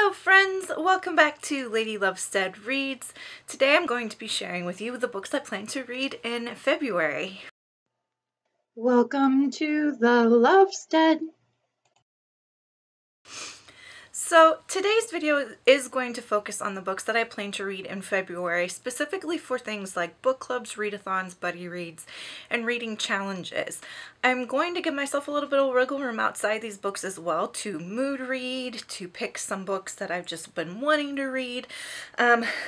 Hello friends, welcome back to Lady Lovestead Reads. Today I'm going to be sharing with you the books I plan to read in February. Welcome to the Lovestead. So today's video is going to focus on the books that I plan to read in February, specifically for things like book clubs, readathons, buddy reads, and reading challenges. I'm going to give myself a little bit of wiggle room outside these books as well to mood read, to pick some books that I've just been wanting to read.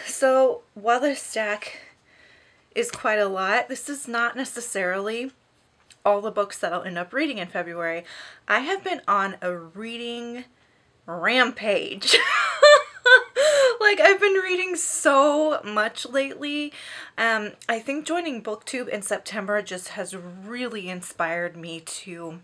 So while the stack is quite a lot, this is not necessarily all the books that I'll end up reading in February. I have been on a reading rampage. Like, I've been reading so much lately. I think joining BookTube in September just has really inspired me to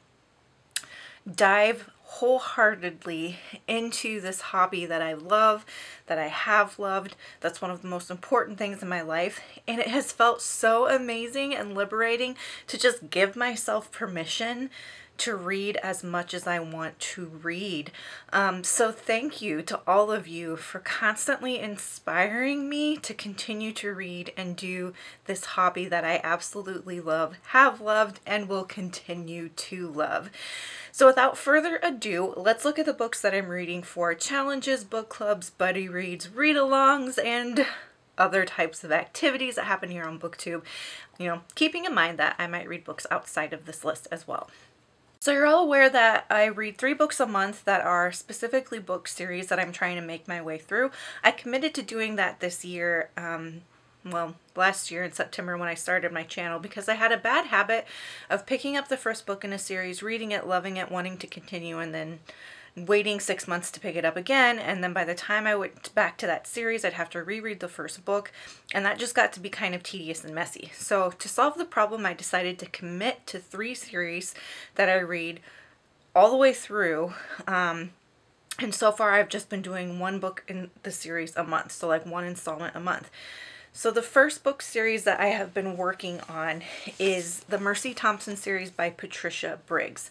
dive wholeheartedly into this hobby that I love, that I have loved, that's one of the most important things in my life, and it has felt so amazing and liberating to just give myself permission to read as much as I want to read. So thank you to all of you for constantly inspiring me to continue to read and do this hobby that I absolutely love, have loved, and will continue to love. So without further ado, let's look at the books that I'm reading for challenges, book clubs, buddy reads, read-alongs, and other types of activities that happen here on BookTube. You know, keeping in mind that I might read books outside of this list as well. So you're all aware that I read 3 books a month that are specifically book series that I'm trying to make my way through. I committed to doing that this year, well, last year in September when I started my channel, because I had a bad habit of picking up the first book in a series, reading it, loving it, wanting to continue, and then waiting 6 months to pick it up again. And then by the time I went back to that series, I'd have to reread the first book, and that just got to be kind of tedious and messy. So to solve the problem, I decided to commit to 3 series that I read all the way through. And so far I've just been doing 1 book in the series a month, so like 1 installment a month. So the first book series that I have been working on is the Mercy Thompson series by Patricia Briggs.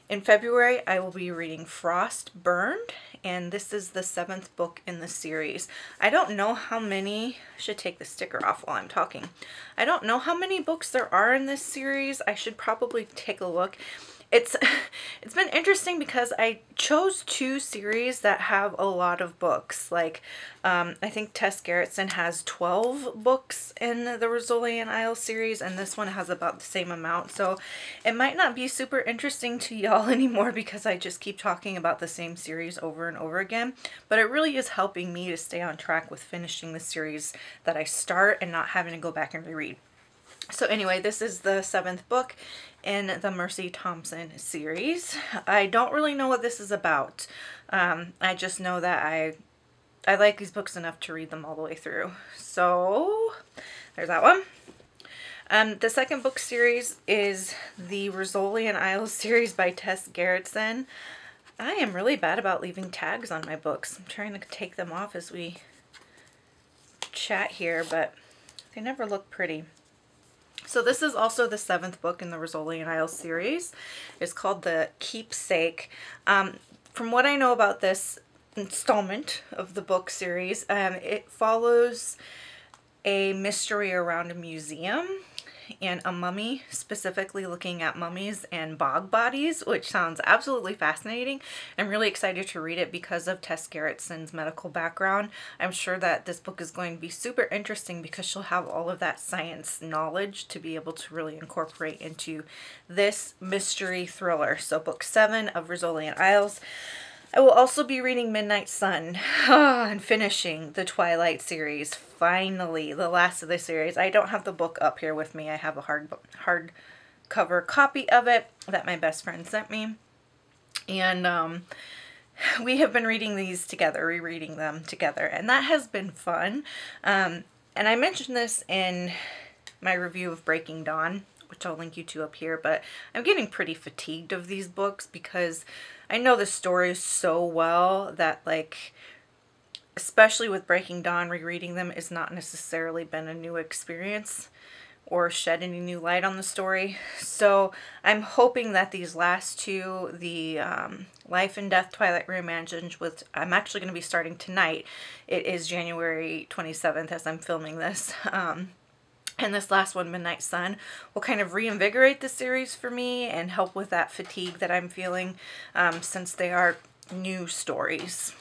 In February, I will be reading Frost Burned, and this is the 7th book in the series. I don't know how many, I should take the sticker off while I'm talking. I don't know how many books there are in this series. I should probably take a look. It's been interesting because I chose 2 series that have a lot of books. Like, I think Tess Garrettson has 12 books in the Rosoli and Isles series, and this one has about the same amount. So it might not be super interesting to y'all anymore because I just keep talking about the same series over and over again. But it really is helping me to stay on track with finishing the series that I start and not having to go back and reread. So anyway, this is the 7th book in the Mercy Thompson series. I don't really know what this is about. I just know that I like these books enough to read them all the way through. So there's that one. The second book series is the Rosoli and Isles series by Tess Garrettson. I am really bad about leaving tags on my books. I'm trying to take them off as we chat here, but they never look pretty. So this is also the 7th book in the Rosoli and Isles series. It's called the Keepsake. From what I know about this installment of the book series, it follows a mystery around a museum and a mummy, specifically looking at mummies and bog bodies, which sounds absolutely fascinating. I'm really excited to read it because of Tess Garrettson's medical background. I'm sure that this book is going to be super interesting because she'll have all of that science knowledge to be able to really incorporate into this mystery thriller. So book 7 of Rosoli and Isles. I will also be reading Midnight Sun and finishing the Twilight series. Finally, the last of the series. I don't have the book up here with me. I have a hardcover copy of it that my best friend sent me. And we have been reading these together, rereading them together, and that has been fun. And I mentioned this in my review of Breaking Dawn, which I'll link you to up here, but I'm getting pretty fatigued of these books because I know the stories so well that, like, especially with Breaking Dawn, rereading them has not necessarily been a new experience. or shed any new light on the story. So I'm hoping that these last two, the Life and Death Twilight Reimagined, which I'm actually going to be starting tonight. It is January 27th as I'm filming this. And this last one, Midnight Sun, will kind of reinvigorate the series for me and help with that fatigue that I'm feeling, since they are new stories.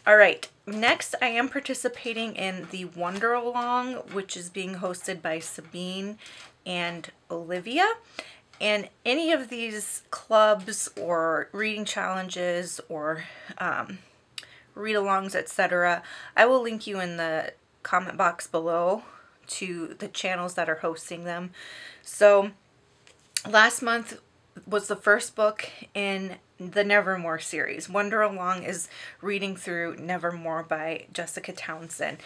All right, next I am participating in the Wonder Along, which is being hosted by Sabine and Olivia. And any of these clubs or reading challenges or read-alongs, etc., I will link you in the comment box below to the channels that are hosting them. So last month was the first book in the Nevermore series. Wonder Along is reading through Nevermore by Jessica Townsend.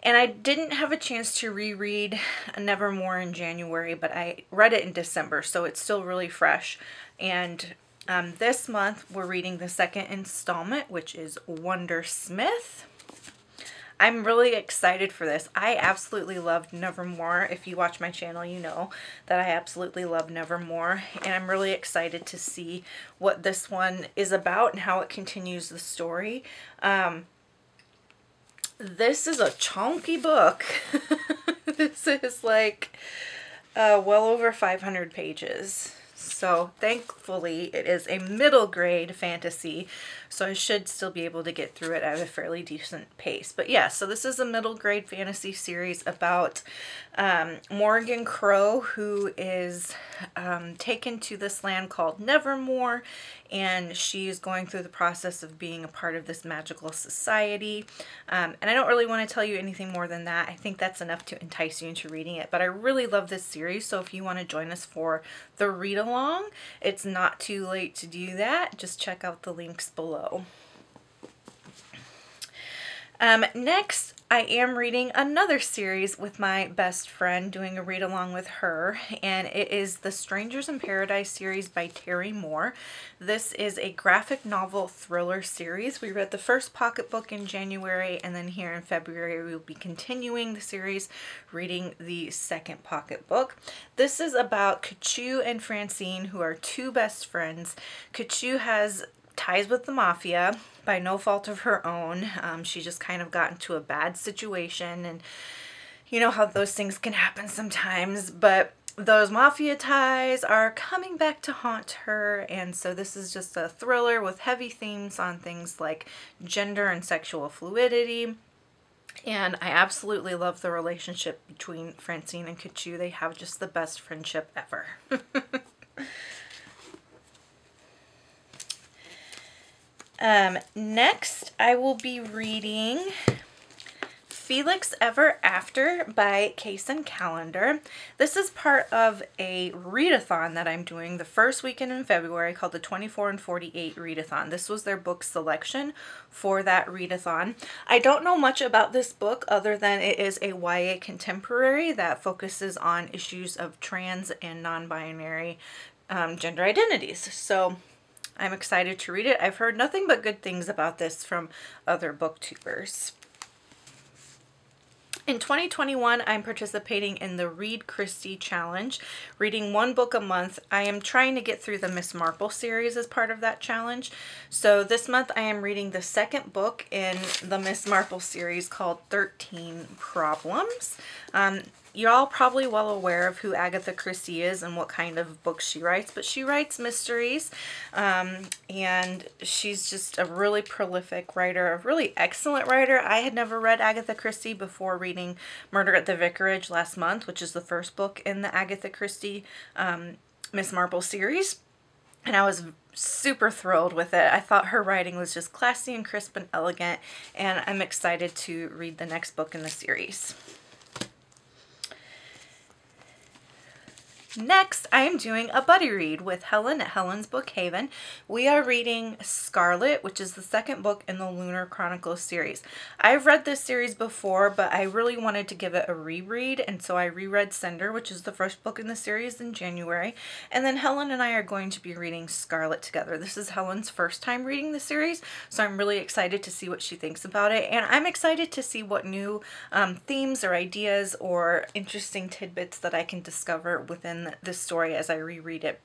And I didn't have a chance to reread Nevermore in January, but I read it in December, so it's still really fresh. And this month we're reading the second installment, which is Wondersmith. I'm really excited for this. I absolutely loved Nevermore. If you watch my channel, you know that I absolutely love Nevermore. And I'm really excited to see what this one is about and how it continues the story. This is a chunky book. This is like well over 500 pages. So thankfully it is a middle grade fantasy, so I should still be able to get through it at a fairly decent pace. But yeah, so this is a middle grade fantasy series about Morgan Crow, who is taken to this land called Nevermore, and she's going through the process of being a part of this magical society. And I don't really want to tell you anything more than that. I think that's enough to entice you into reading it. But I really love this series, so if you want to join us for the read-along, it's not too late to do that. Just check out the links below. Next, I am reading another series with my best friend, doing a read-along with her, and it is the Strangers in Paradise series by Terry Moore. This is a graphic novel thriller series. We read the first pocketbook in January, and then here in February we will be continuing the series, reading the second pocketbook. This is about Kachu and Francine, who are two best friends. Kachu has ties with the mafia by no fault of her own. She just kind of got into a bad situation, and you know how those things can happen sometimes, but those mafia ties are coming back to haunt her. And so this is just a thriller with heavy themes on things like gender and sexual fluidity. And I absolutely love the relationship between Francine and Kachu. They have just the best friendship ever. Next, I will be reading Felix Ever After by Case and Calendar. This is part of a readathon that I'm doing the first weekend in February called the 24 and 48 readathon. This was their book selection for that readathon. I don't know much about this book other than it is a YA contemporary that focuses on issues of trans and non-binary gender identities. So I'm excited to read it. I've heard nothing but good things about this from other booktubers. In 2021, I'm participating in the Read Christie Challenge, reading one book a month. I am trying to get through the Miss Marple series as part of that challenge. So this month I am reading the second book in the Miss Marple series called 13 Problems. You're all probably well aware of who Agatha Christie is and what kind of books she writes, but she writes mysteries, and she's just a really prolific writer, a really excellent writer. I had never read Agatha Christie before reading Murder at the Vicarage last month, which is the first book in the Agatha Christie Miss Marple series, and I was super thrilled with it. I thought her writing was just classy and crisp and elegant, and I'm excited to read the next book in the series. Next, I am doing a buddy read with Helen at Helen's Book Haven. We are reading Scarlet, which is the second book in the Lunar Chronicles series. I've read this series before, but I really wanted to give it a reread, and so I reread Cinder, which is the first book in the series, in January. And then Helen and I are going to be reading Scarlet together. This is Helen's first time reading the series, so I'm really excited to see what she thinks about it, and I'm excited to see what new themes or ideas or interesting tidbits that I can discover within this story as I reread it.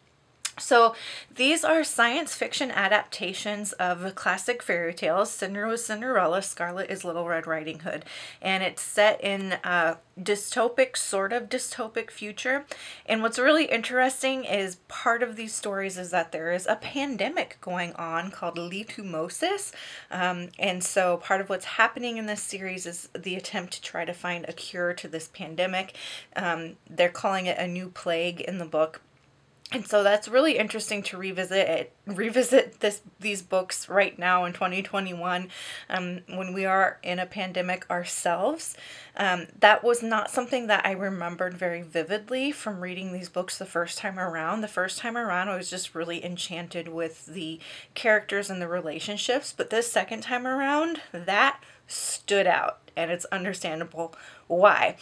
So these are science fiction adaptations of classic fairy tales. Cinder was Cinderella, Scarlet is Little Red Riding Hood, and it's set in a dystopic, sort of dystopic future. And what's really interesting is part of these stories is that there is a pandemic going on called leishmaniasis, and so part of what's happening in this series is the attempt to try to find a cure to this pandemic. They're calling it a new plague in the book. And so that's really interesting to revisit these books right now in 2021, when we are in a pandemic ourselves. That was not something that I remembered very vividly from reading these books the first time around. The first time around, I was just really enchanted with the characters and the relationships. But this second time around, that stood out, and it's understandable why.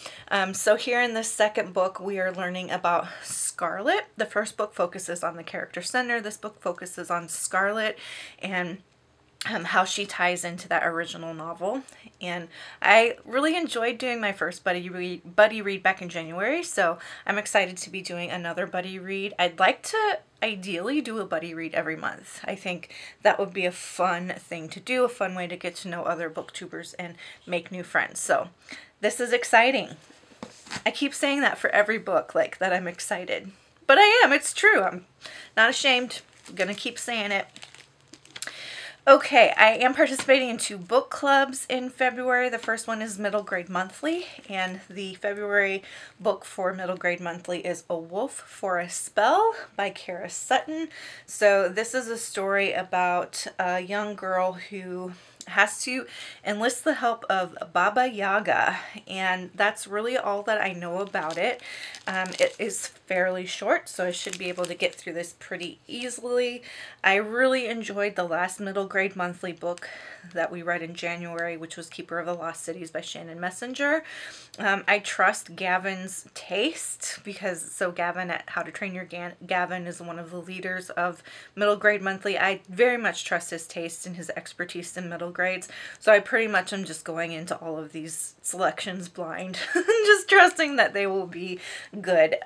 So here in this second book, we are learning about Scarlet. The first book focuses on the character Cinder. This book focuses on Scarlet and how she ties into that original novel. And I really enjoyed doing my first buddy read back in January, so I'm excited to be doing another buddy read. I'd like to ideally do a buddy read every month. I think that would be a fun thing to do, a fun way to get to know other booktubers and make new friends. So this is exciting. I keep saying that for every book, like that I'm excited. But I am, it's true. I'm not ashamed. I'm gonna keep saying it. Okay, I am participating in 2 book clubs in February. The first one is Middle Grade Monthly, and the February book for Middle Grade Monthly is A Wolf for a Spell by Kara Sutton. So this is a story about a young girl who has to enlist the help of Baba Yaga, and that's really all that I know about it. It is fairly short, so I should be able to get through this pretty easily. I really enjoyed the last Middle Grade Monthly book that we read in January, which was Keeper of the Lost Cities by Shannon Messenger. I trust Gavin's taste, because Gavin at How to Train Your Gavin is one of the leaders of Middle Grade Monthly. I very much trust his taste and his expertise in middle grades, so I pretty much am just going into all of these selections blind, just trusting that they will be good.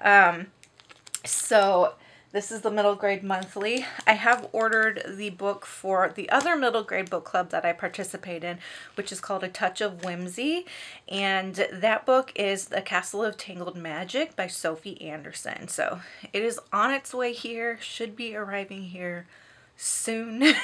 So this is the Middle Grade Monthly. I have ordered the book for the other middle grade book club that I participate in, which is called A Touch of Whimsy. And that book is The Castle of Tangled Magic by Sophie Anderson. So it is on its way here, should be arriving here soon.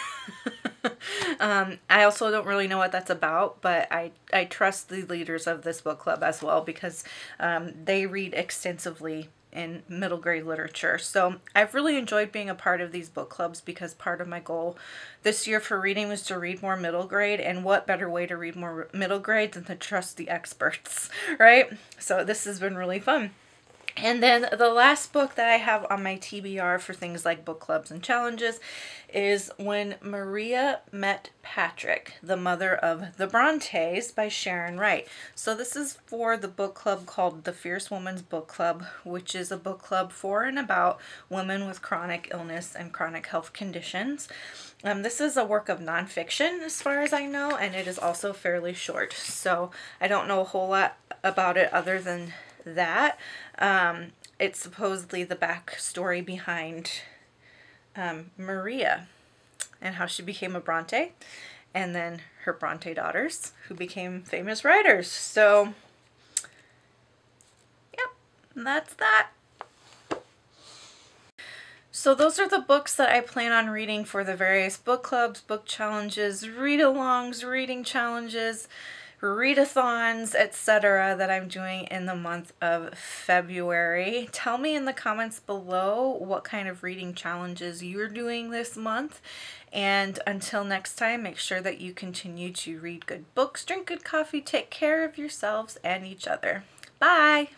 I also don't really know what that's about, but I trust the leaders of this book club as well, because they read extensively in middle grade literature. So I've really enjoyed being a part of these book clubs, because part of my goal this year for reading was to read more middle grade, and what better way to read more middle grade than to trust the experts, right? So this has been really fun. And then the last book that I have on my TBR for things like book clubs and challenges is When Maria Met Patrick, the Mother of the Brontes by Sharon Wright. So this is for the book club called The Fierce Woman's Book Club, which is a book club for and about women with chronic illness and chronic health conditions. This is a work of nonfiction as far as I know, and it is also fairly short. So I don't know a whole lot about it other than that. It's supposedly the backstory behind Maria and how she became a Bronte, and then her Bronte daughters who became famous writers. So yep, that's that. So those are the books that I plan on reading for the various book clubs, book challenges, read-alongs, reading challenges, readathons, etc. that I'm doing in the month of February. Tell me in the comments below what kind of reading challenges you're doing this month. And until next time, make sure that you continue to read good books, drink good coffee, take care of yourselves and each other. Bye!